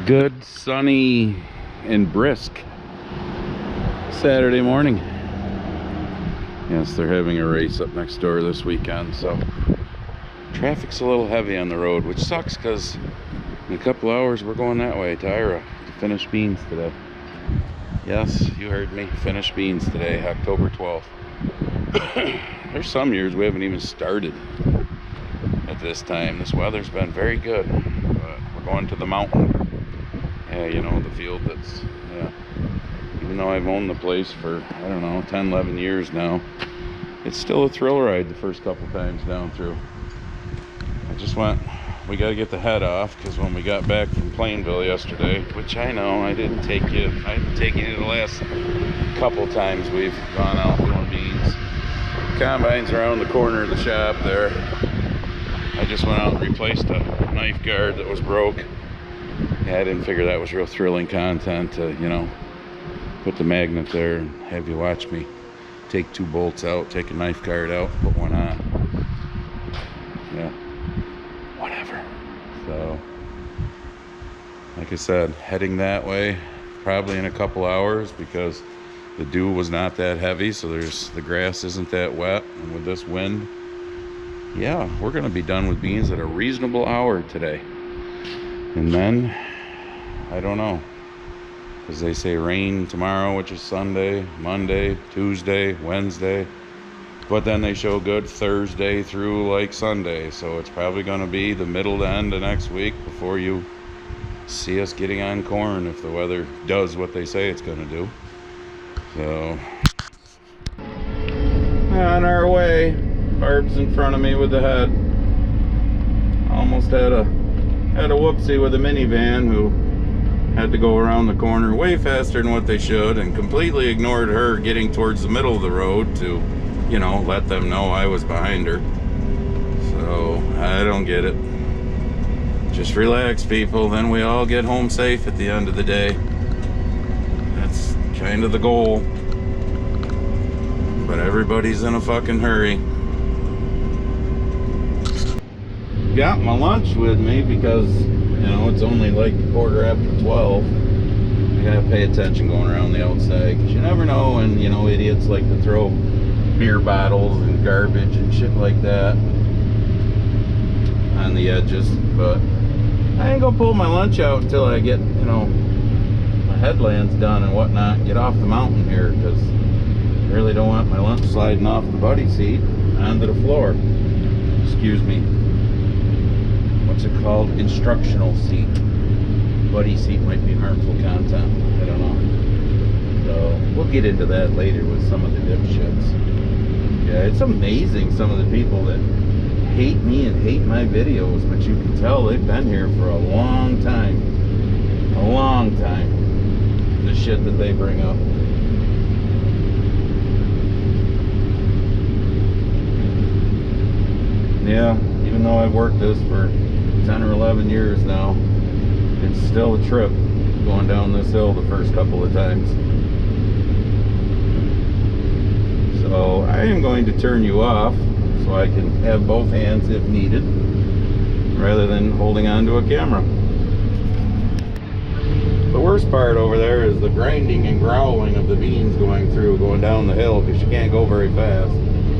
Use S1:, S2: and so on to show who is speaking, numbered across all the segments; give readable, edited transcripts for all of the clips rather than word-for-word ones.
S1: Good, sunny, and brisk Saturday morning. Yes, they're having a race up next door this weekend, so traffic's a little heavy on the road, which sucks because in a couple hours we're going that way to Ira to finish beans today. Yes, you heard me, finish beans today, October 12th. There's some years we haven't even started at this time. This weather's been very good, but we're going to the mountain. Yeah, you know, the field that's, yeah. Even though I've owned the place for, I don't know, 10, 11 years now, it's still a thrill ride the first couple times down through. I just went, we got to get the head off, because when we got back from Plainville yesterday, which I know I didn't take you, I haven't taken you the last couple times we've gone out doing beans. Combine's around the corner of the shop there. I just went out and replaced a knife guard that was broke. Yeah, I didn't figure that was real thrilling content to, you know, put the magnet there and have you watch me take two bolts out, take a knife guard out, put one on. Yeah, whatever. So, like I said, heading that way probably in a couple hours because the dew was not that heavy, so the grass isn't that wet, and with this wind, yeah, we're gonna be done with beans at a reasonable hour today. And then, I don't know, because they say rain tomorrow, which is Sunday, Monday, Tuesday, Wednesday, but then they show good Thursday through like Sunday, so it's probably going to be the middle to end of next week before you see us getting on corn if the weather does what they say it's going to do. So, on our way. Barb's in front of me with the head. Almost had a whoopsie with a minivan who had to go around the corner way faster than what they should and completely ignored her getting towards the middle of the road to, you know, let them know I was behind her. So, I don't get it. Just relax, people, then we all get home safe at the end of the day. That's kind of the goal. But everybody's in a fucking hurry. Got my lunch with me because, you know, it's only like 12:15. I gotta pay attention going around the outside because you never know, and you know, idiots like to throw beer bottles and garbage and shit like that on the edges. But I ain't gonna pull my lunch out until I get, you know, my headlands done and whatnot, get off the mountain here, because I really don't want my lunch sliding off the buddy seat onto the floor. Excuse me. What's it called? Instructional seat. Buddy seat might be harmful content. I don't know. So we'll get into that later with some of the dipshits. Yeah, it's amazing some of the people that hate me and hate my videos, but you can tell they've been here for a long time. A long time. The shit that they bring up. Yeah, even though I've worked this for 10 or 11 years now, it's still a trip going down this hill the first couple of times. So I am going to turn you off so I can have both hands if needed, rather than holding on to a camera. The worst part over there is the grinding and growling of the beans going down the hill, because you can't go very fast,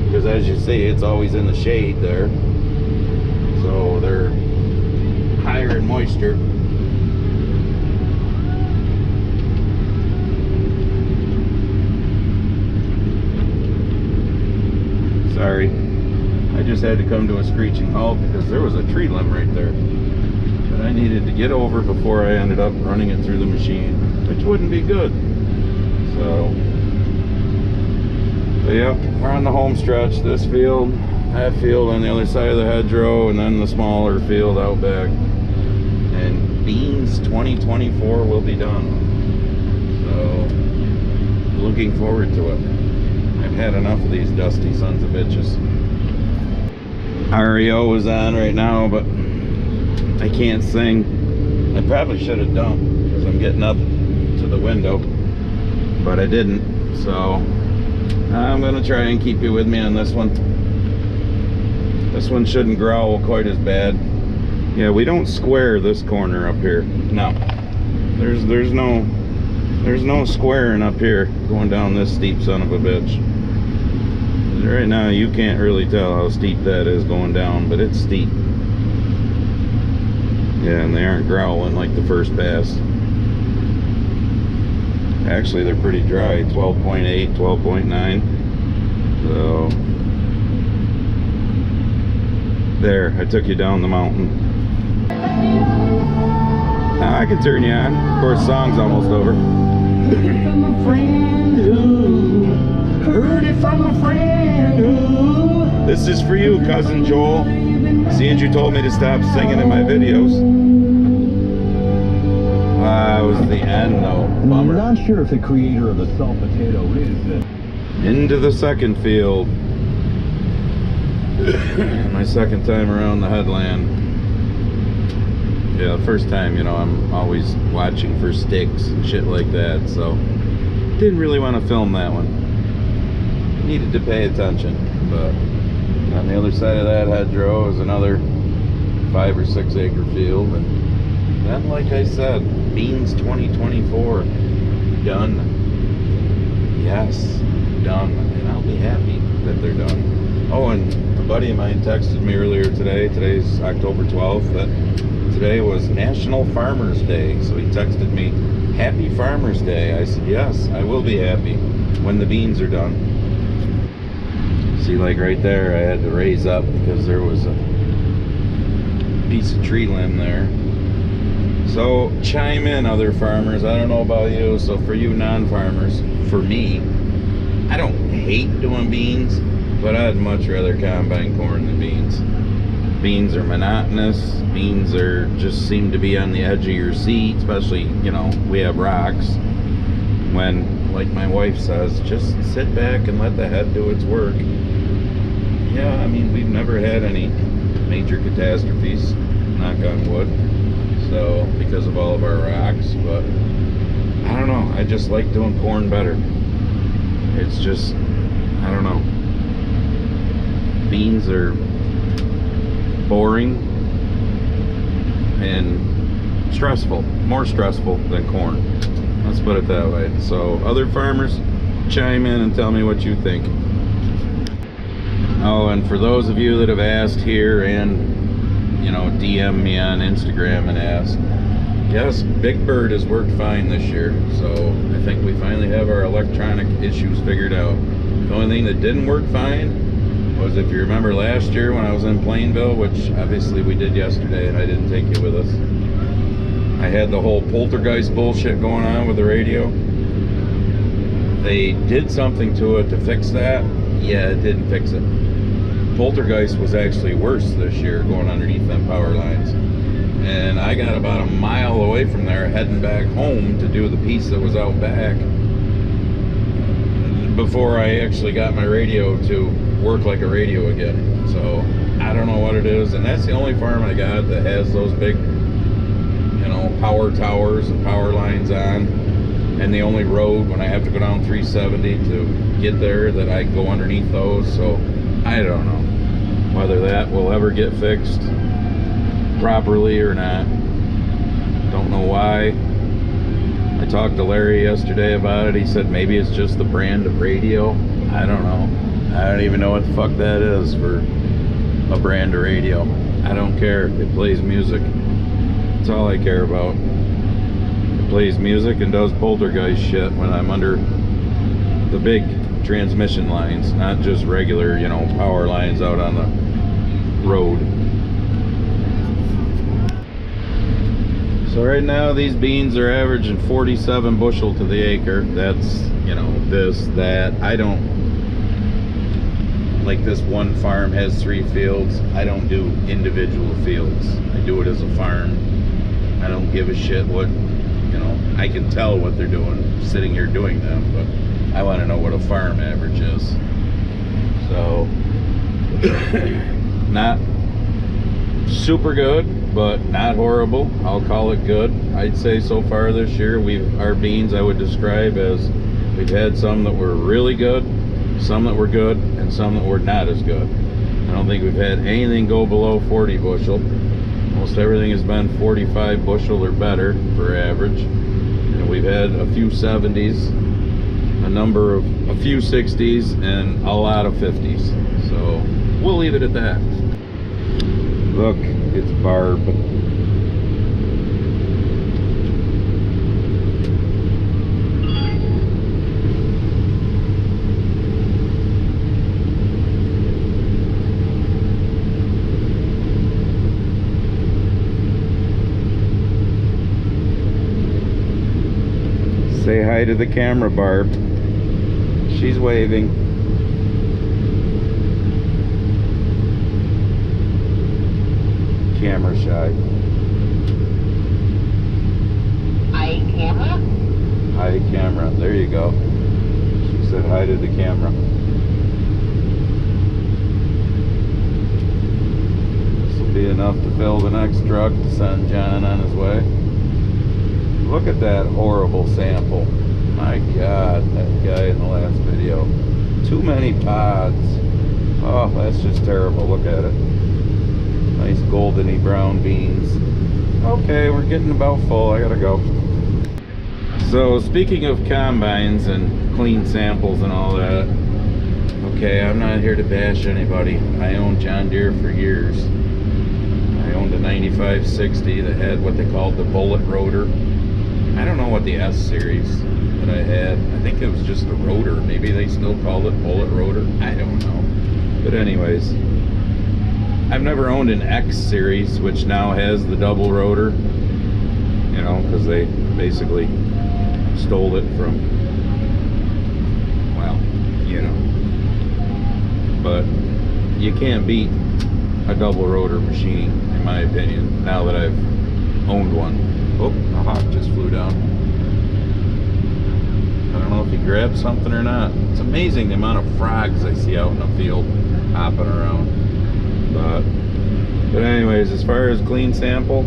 S1: because as you see, it's always in the shade there. So they're higher in moisture. Sorry, I just had to come to a screeching halt because there was a tree limb right there that I needed to get over before I ended up running it through the machine, which wouldn't be good. So yeah, we're on the home stretch. This field, that field on the other side of the hedgerow, and then the smaller field out back. And beans 2024 will be done. So, looking forward to it. I've had enough of these dusty sons of bitches. REO is on right now, but I can't sing. I probably should have done, because I'm getting up to the window, but I didn't. So, I'm going to try and keep you with me on this one. This one shouldn't growl quite as bad. Yeah, we don't square this corner up here. No. There's no squaring up here going down this steep son of a bitch. Right now you can't really tell how steep that is going down, but it's steep. Yeah, and they aren't growling like the first pass. Actually, they're pretty dry, 12.8, 12.9. So, there, I took you down the mountain. Now I can turn you on. Of course, song's almost over. Heard it from a friend who, heard it from a friend who. This is for you, Cousin Joel. Seeing you told me to stop singing in my videos. That was the end though. Bummer.
S2: I'm not sure if the creator of the salt potato is
S1: Into the second field. My second time around the headland. Yeah, the first time, you know, I'm always watching for sticks and shit like that, so didn't really want to film that one. Needed to pay attention, but on the other side of that hedgerow is another 5 or 6 acre field, and then, like I said, beans 2024 done. Yes, done, and I'll be happy that they're done. Oh, and a buddy of mine texted me earlier today. Today's October 12th. That today was National Farmers Day, so he texted me, "Happy Farmers Day." I said, yes, I will be happy when the beans are done. See, like right there, I had to raise up because there was a piece of tree limb there. So chime in, other farmers. I don't know about you, so for you non-farmers, for me, I don't hate doing beans, but I'd much rather combine corn than beans. Beans are monotonous. Beans are just seem to be on the edge of your seat, especially, you know, we have rocks. When, like my wife says, just sit back and let the head do its work. Yeah, I mean, we've never had any major catastrophes, knock on wood, so because of all of our rocks, but I don't know, I just like doing corn better. It's just, I don't know, beans are boring and stressful, more stressful than corn, let's put it that way. So other farmers, chime in and tell me what you think. Oh, and for those of you that have asked here and, you know, DM me on Instagram and asked, yes, Big Bird has worked fine this year, so I think we finally have our electronic issues figured out. The only thing that didn't work fine was, if you remember last year when I was in Plainville, which obviously we did yesterday and I didn't take you with us, I had the whole poltergeist bullshit going on with the radio. They did something to it to fix that. Yeah, it didn't fix it. Poltergeist was actually worse this year going underneath them power lines. And I got about a mile away from there heading back home to do the piece that was out back before I actually got my radio to work like a radio again. So I don't know what it is, and that's the only farm I got that has those big, you know, power towers and power lines on, and the only road when I have to go down 370 to get there that I go underneath those. So I don't know whether that will ever get fixed properly or not. Don't know why. I talked to Larry yesterday about it. He said maybe it's just the brand of radio. I don't know. I don't even know what the fuck that is for a brand of radio. I don't care. It plays music. That's all I care about. It plays music and does poltergeist shit when I'm under the big transmission lines, not just regular, you know, power lines out on the road. So right now these beans are averaging 47 bushel to the acre. That's, you know, this, that. I don't, like this one farm has 3 fields. I don't do individual fields. I do it as a farm. I don't give a shit what, you know, I can tell what they're doing sitting here doing them, but I want to know what a farm average is. So not super good, but not horrible. I'll call it good. I'd say so far this year, our beans I would describe as, we've had some that were really good, some that were good, and some that were not as good. I don't think we've had anything go below 40 bushel. Most everything has been 45 bushel or better for average. And we've had a few 70s, a few 60s, and a lot of 50s. So we'll leave it at that. Look, it's Barb. Say hi to the camera, Barb. She's waving. Camera shy.
S3: Hi, camera?
S1: Hi, camera. There you go. She said hi to the camera. This will be enough to fill the next truck to send John on his way. Look at that horrible sample. My God, that guy in the last video. Too many pods. Oh, that's just terrible. Look at it. Nice goldeny brown beans. Okay, we're getting about full. I gotta go. So, speaking of combines and clean samples and all that, okay, I'm not here to bash anybody. I owned John Deere for years. I owned a 9560 that had what they called the bullet rotor. I don't know what the S series that I had. I think it was just the rotor. Maybe they still call it bullet rotor. I don't know. But anyways, I've never owned an X series, which now has the double rotor. You know, because they basically stole it from, well, you know. But you can't beat a double rotor machine, in my opinion, now that I've owned one. Oh, a hawk just flew down. I don't know if he grabbed something or not. It's amazing the amount of frogs I see out in the field hopping around. But anyways, as far as clean sample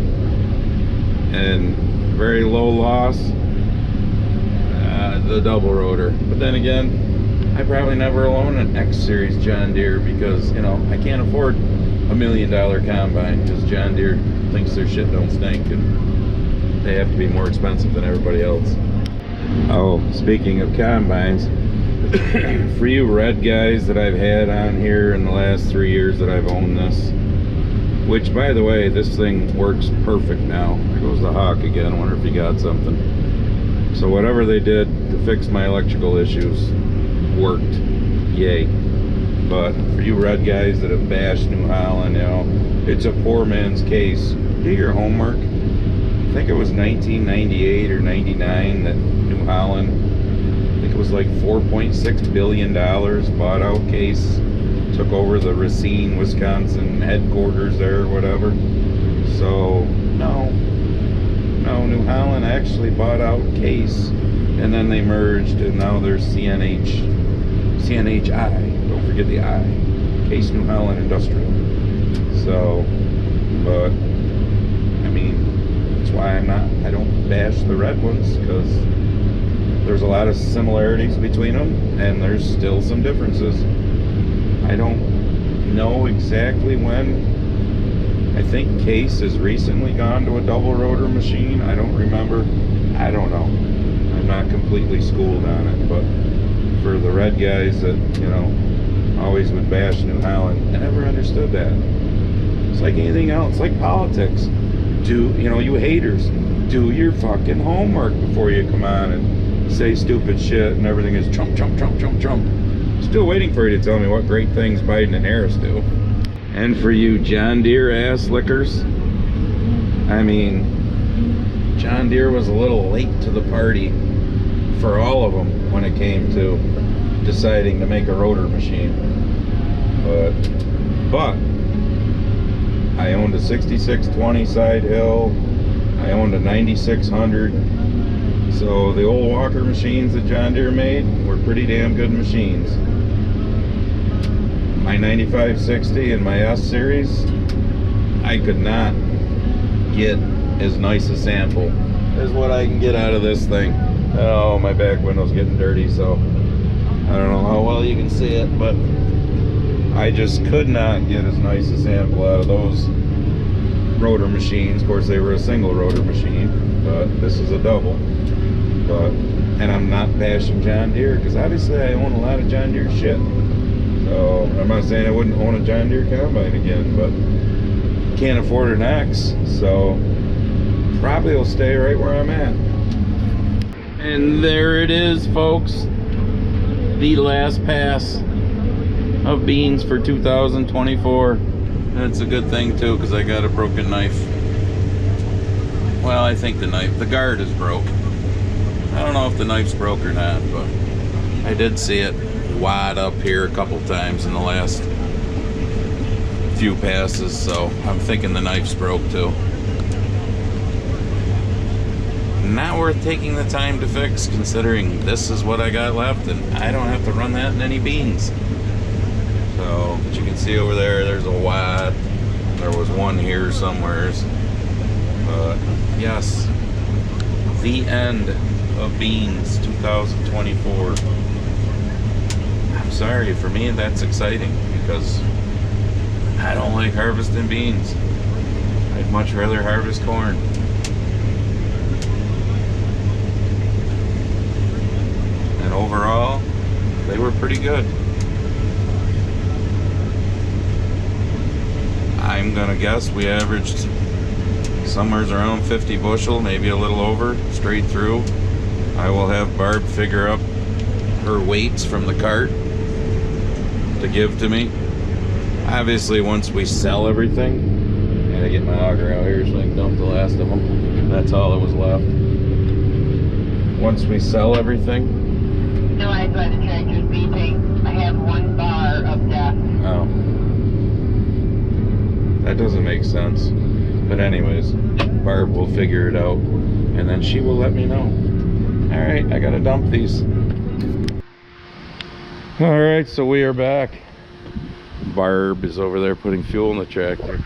S1: and very low loss, the double rotor. But then again, I probably never own an X series John Deere because, you know, I can't afford $1 million combine because John Deere thinks their shit don't stink and they have to be more expensive than everybody else. Oh, speaking of combines, for you red guys that I've had on here in the last 3 years that I've owned this, which by the way, this thing works perfect now. There goes the hawk again. I wonder if he got something. So whatever they did to fix my electrical issues worked. Yay. But for you red guys that have bashed New Holland, you know, it's a poor man's case. Do your homework. I think it was 1998 or 99 that New Holland, I think it was like $4.6 billion bought out Case, took over the Racine, Wisconsin headquarters there or whatever. So no, New Holland actually bought out Case, and then they merged, and now there's CNHI. Don't forget the I. Case New Holland Industrial. So, but I mean, that's why I don't bash the red ones, because there's a lot of similarities between them and there's still some differences. I don't know exactly when. I think Case has recently gone to a double rotor machine. I don't remember. I don't know. I'm not completely schooled on it, but for the red guys that, you know, always would bash New Holland, I never understood that. It's like anything else, like politics. You know, you haters, do your fucking homework before you come on and say stupid shit and everything is Trump, Trump, Trump, Trump, Trump. Still waiting for you to tell me what great things Biden and Harris do. And for you John Deere ass lickers, I mean, John Deere was a little late to the party for all of them when it came to deciding to make a rotor machine. But I owned a 6620 side hill. I owned a 9600. So the old Walker machines that John Deere made were pretty damn good machines. My 9560 and my S series, I could not get as nice a sample as what I can get out of this thing. Oh, my back window's getting dirty, so I don't know how well you can see it, but I just could not get as nice a sample out of those rotor machines. Of course, they were a single rotor machine, but this is a double. But, and I'm not bashing John Deere, because obviously I own a lot of John Deere shit. So I'm not saying I wouldn't own a John Deere combine again, but can't afford an X, so probably will stay right where I'm at. And there it is, folks. The last pass of beans for 2024. And it's a good thing too, because I got a broken knife. Well, I think the guard is broke. I don't know if the knife's broke or not, but I did see it wide up here a couple times in the last few passes, so I'm thinking the knife's broke too. Not worth taking the time to fix, considering this is what I got left and I don't have to run that in any beans. So, but you can see over there, there's a wide, there was one here somewheres. But yes, the end of beans 2024. I'm sorry, for me that's exciting because I don't like harvesting beans. I'd much rather harvest corn. And overall, they were pretty good. I'm gonna guess we averaged somewhere around 50 bushel, maybe a little over, straight through. I will have Barb figure up her weights from the cart to give to me. Obviously, once we sell everything, and I get my auger out here so I can dump the last of them. That's all that was left. Once we sell everything.
S3: Realized why the tractor's beeping. I have 1 bar of death.
S1: Oh. That doesn't make sense. But anyways, Barb will figure it out, and then she will let me know. Alright, I gotta dump these. Alright, so we are back. Barb is over there putting fuel in the tractor.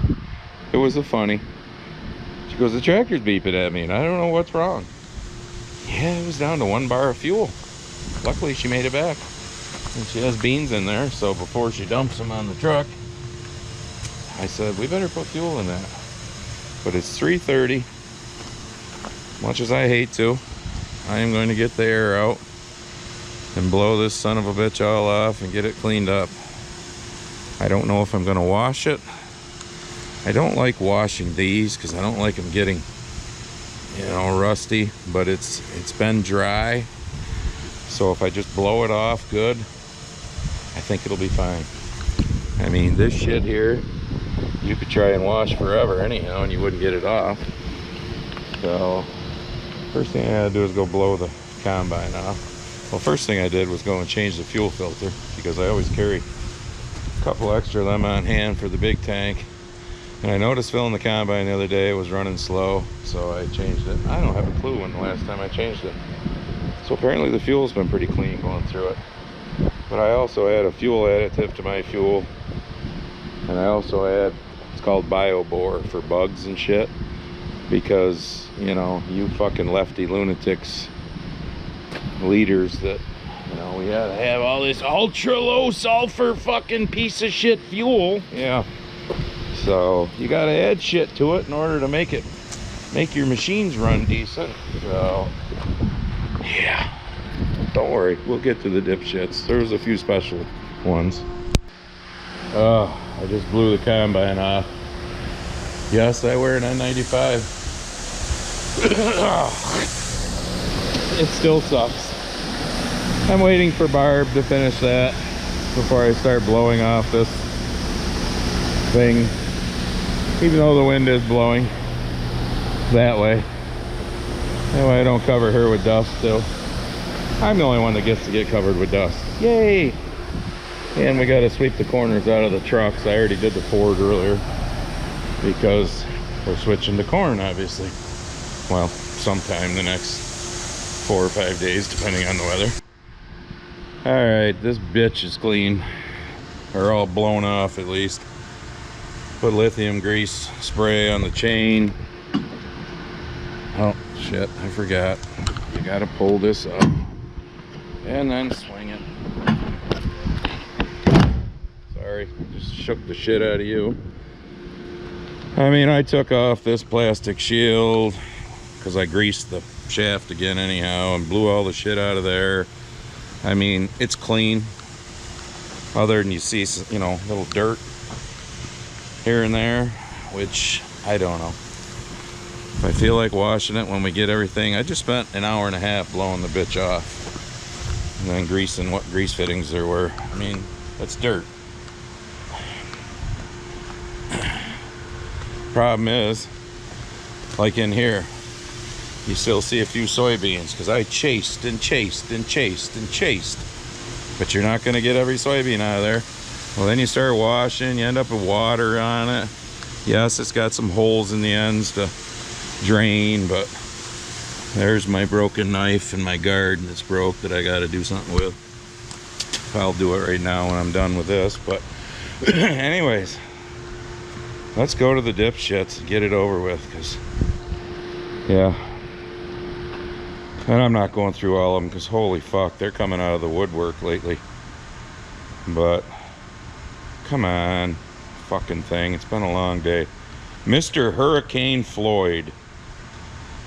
S1: It was a funny. She goes, the tractor's beeping at me, and I don't know what's wrong. Yeah, it was down to 1 bar of fuel. Luckily, she made it back. And she has beans in there, so before she dumps them on the truck, I said, we better put fuel in that. But it's 3:30. Much as I hate to, I am going to get the air out and blow this son of a bitch all off and get it cleaned up. I don't know if I'm going to wash it. I don't like washing these because I don't like them getting, you know, rusty, but it's been dry. So if I just blow it off good, I think it'll be fine. I mean, this shit here, you could try and wash forever anyhow and you wouldn't get it off. So first thing I had to do is go blow the combine off. Well, first thing I did was go and change the fuel filter because I always carry a couple extra of them on hand for the big tank. And I noticed filling the combine the other day, it was running slow, so I changed it. I don't have a clue when the last time I changed it. So apparently the fuel's been pretty clean going through it. But I also add a fuel additive to my fuel. And I also add, it's called BioBore for bugs and shit. Because, you know, you fucking lefty lunatics, leaders that, you know, we gotta have all this ultra low sulfur fucking piece of shit fuel. Yeah. So you gotta add shit to it in order to make your machines run decent. So yeah, don't worry, we'll get to the dipshits. There's a few special ones. Oh, I just blew the combine off. Yes, I wear an N95. It still sucks. I'm waiting for Barb to finish that before I start blowing off this thing, even though the wind is blowing that way. That way I don't cover her with dust still. I'm the only one that gets to get covered with dust. Yay! And we got to sweep the corners out of the trucks. I already did the Ford earlier because we're switching to corn, obviously. Well, sometime the next 4 or 5 days, depending on the weather. Alright, this bitch is clean. Or all blown off at least. Put lithium grease spray on the chain. Oh shit, I forgot. You gotta pull this up and then swing it. Sorry, just shook the shit out of you. I mean, I took off this plastic shield because I greased the shaft again anyhow and blew all the shit out of there. I mean, it's clean, other than you see, you know, little dirt here and there, which I don't know. If I feel like washing it when we get everything, I just spent an hour and a half blowing the bitch off and then greasing what grease fittings there were. I mean, that's dirt. Problem is, like in here, you still see a few soybeans because I chased and chased and chased and chased, but you're not going to get every soybean out of there. Well, then you start washing, you end up with water on it. Yes, it's got some holes in the ends to drain, but there's my broken knife and my guard that's broke that I got to do something with. I'll do it right now when I'm done with this, but anyways, let's go to the Dipshits and get it over with, because yeah, and I'm not going through all of them because holy fuck, they're coming out of the woodwork lately. But come on, fucking thing, it's been a long day. Mr. Hurricane Floyd.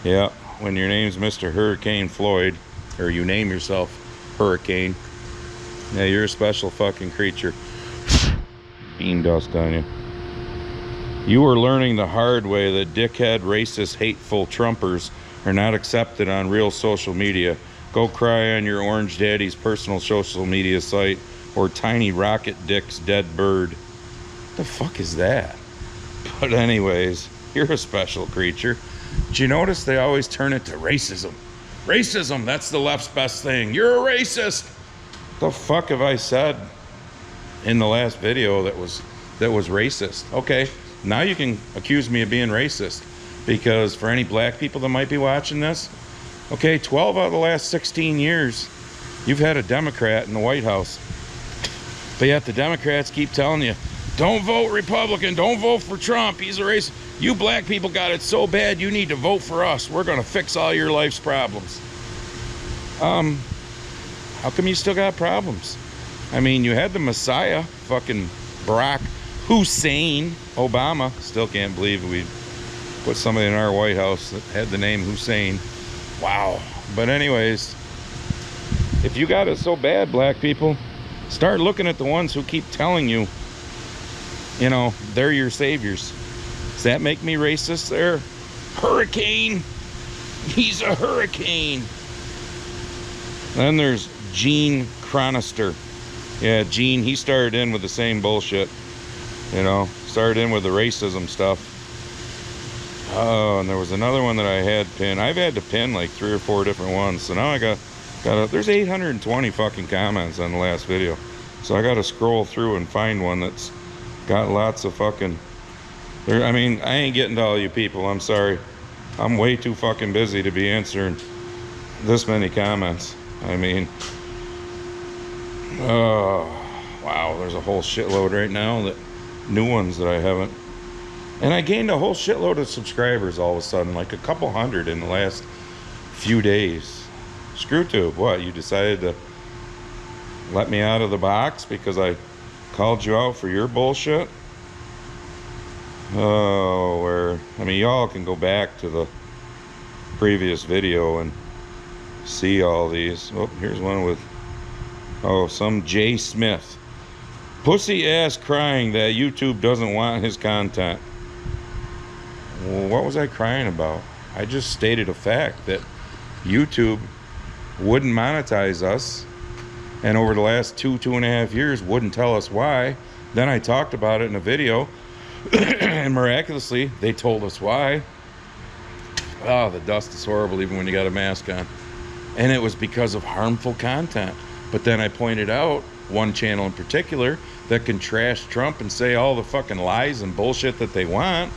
S1: Yeah, when your name's Mr. Hurricane Floyd, or you name yourself Hurricane, yeah, you're a special fucking creature. Bean dust on you. You are learning the hard way that dickhead, racist, hateful Trumpers are not accepted on real social media. Go cry on your orange daddy's personal social media site, or Tiny Rocket Dick's dead bird. What the fuck is that? But anyways, you're a special creature. Did you notice they always turn it to racism? Racism, that's the left's best thing. You're a racist. What the fuck have I said in the last video that was racist? Okay, now you can accuse me of being racist, because for any black people that might be watching this, okay, 12 out of the last 16 years, you've had a Democrat in the White House. But yet the Democrats keep telling you, don't vote Republican, don't vote for Trump, he's a racist. You black people got it so bad, you need to vote for us. We're gonna fix all your life's problems. How come you still got problems? I mean, you had the Messiah, fucking Barack Hussein Obama. Still can't believe we put somebody in our White House that had the name Hussein. Wow. But anyways, if you got it so bad, black people, start looking at the ones who keep telling you, you know, they're your saviors. Does that make me racist there? Hurricane. He's a hurricane. Then there's Gene Chronister. Yeah, Gene, he started in with the same bullshit. You know, started in with the racism stuff. Oh, and there was another one that I had pinned. I've had to pin like 3 or 4 different ones. So now I got there's 820 fucking comments on the last video. So I got to scroll through and find one that's got lots of fucking... I mean, I ain't getting to all you people. I'm sorry. I'm way too fucking busy to be answering this many comments. I mean... Oh, wow. There's a whole shitload right now. That new ones that I haven't... And I gained a whole shitload of subscribers all of a sudden. Like a couple hundred in the last few days. Screwtube, what? You decided to let me out of the box because I called you out for your bullshit? Oh, I mean, y'all can go back to the previous video and see all these. Oh, here's one with, oh, some Jay Smith. Pussy ass crying that YouTube doesn't want his content. Well, what was I crying about? I just stated a fact that YouTube wouldn't monetize us, and over the last 2.5 years wouldn't tell us why. Then I talked about it in a video, and miraculously they told us why. Oh, the dust is horrible even when you got a mask on. And it was because of harmful content. But then I pointed out one channel in particular that can trash Trump and say all the fucking lies and bullshit that they want,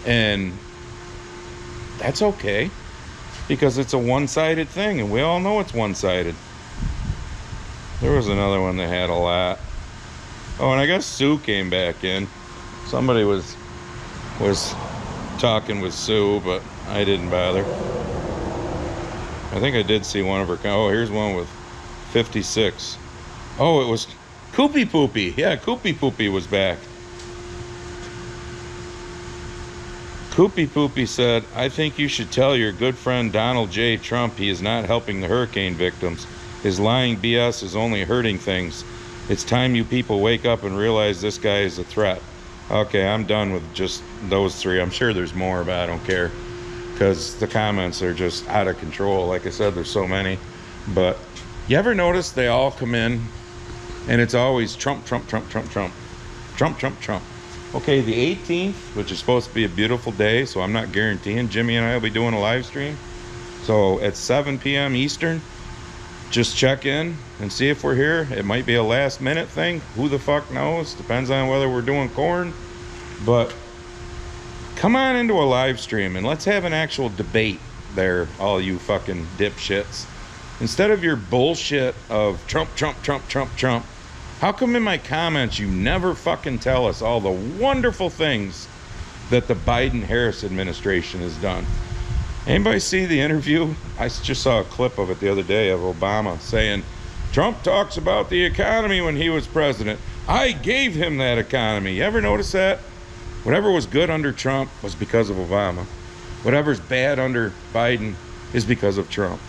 S1: and that's okay, because it's a one-sided thing, and we all know it's one-sided. There was another one that had a lot. Oh, and I guess Sue came back in. Somebody was talking with Sue, but I didn't bother. I think I did see one of her. Oh, here's one with 56. Oh, it was Koopy Poopy. Yeah, Koopy Poopy was back. Poopy Poopy said, I think you should tell your good friend Donald J. Trump he is not helping the hurricane victims. His lying BS is only hurting things. It's time you people wake up and realize this guy is a threat. Okay, I'm done with just those three. I'm sure there's more, but I don't care. Because the comments are just out of control. Like I said, there's so many. But you ever notice they all come in and it's always Trump, Trump, Trump, Trump, Trump. Trump, Trump, Trump. Okay, the 18th, which is supposed to be a beautiful day, so I'm not guaranteeing Jimmy and I will be doing a live stream. So at 7 p.m. Eastern, just check in and see if we're here. It might be a last minute thing. Who the fuck knows? Depends on whether we're doing corn. But come on into a live stream and let's have an actual debate there, all you fucking dipshits. Instead of your bullshit of Trump, Trump, Trump, Trump, Trump, how come in my comments you never fucking tell us all the wonderful things that the Biden-Harris administration has done? Anybody see the interview? I just saw a clip of it the other day of Obama saying, Trump talks about the economy when he was president. I gave him that economy. You ever notice that? Whatever was good under Trump was because of Obama. Whatever's bad under Biden is because of Trump.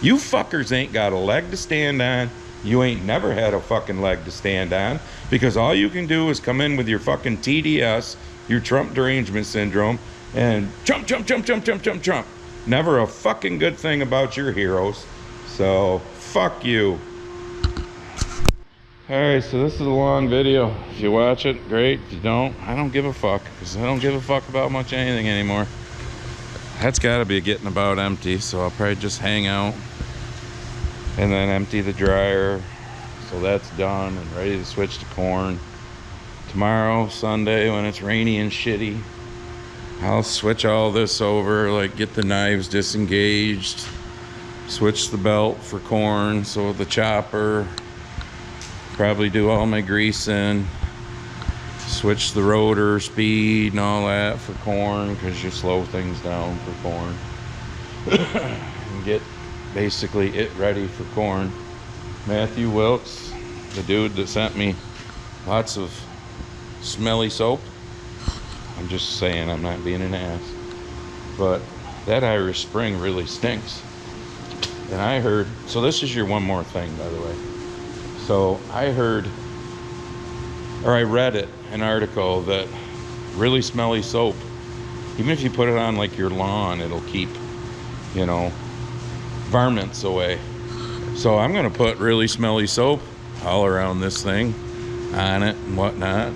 S1: You fuckers ain't got a leg to stand on. You ain't never had a fucking leg to stand on, because all you can do is come in with your fucking TDS, your Trump derangement syndrome, and Trump, Trump, Trump, Trump, Trump, Trump, Trump. Never a fucking good thing about your heroes. So, fuck you. Alright, so this is a long video. If you watch it, great. If you don't, I don't give a fuck, because I don't give a fuck about much anything anymore. That's got to be getting about empty, so I'll probably just hang out and then empty the dryer. So that's done and ready to switch to corn. Tomorrow, Sunday, when it's rainy and shitty, I'll switch all this over, like get the knives disengaged, switch the belt for corn, so the chopper, probably do all my greasing, switch the rotor speed and all that for corn, because you slow things down for corn. And get basically it ready for corn. Matthew Wilkes, the dude that sent me lots of smelly soap. I'm just saying, I'm not being an ass. But that Irish Spring really stinks. And I heard, so this is your one more thing, by the way. So I heard, or I read it, an article that really smelly soap, even if you put it on like your lawn, it'll keep, you know, varmints away. So I'm gonna put really smelly soap all around this thing, on it and whatnot.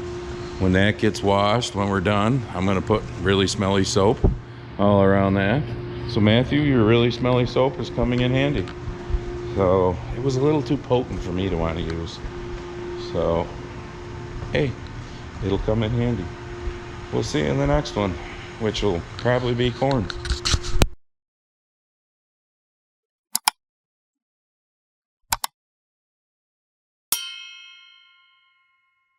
S1: When that gets washed, when we're done, I'm gonna put really smelly soap all around that. So Matthew, your really smelly soap is coming in handy. So it was a little too potent for me to want to use. So hey, it'll come in handy. We'll see you in the next one, which will probably be corn.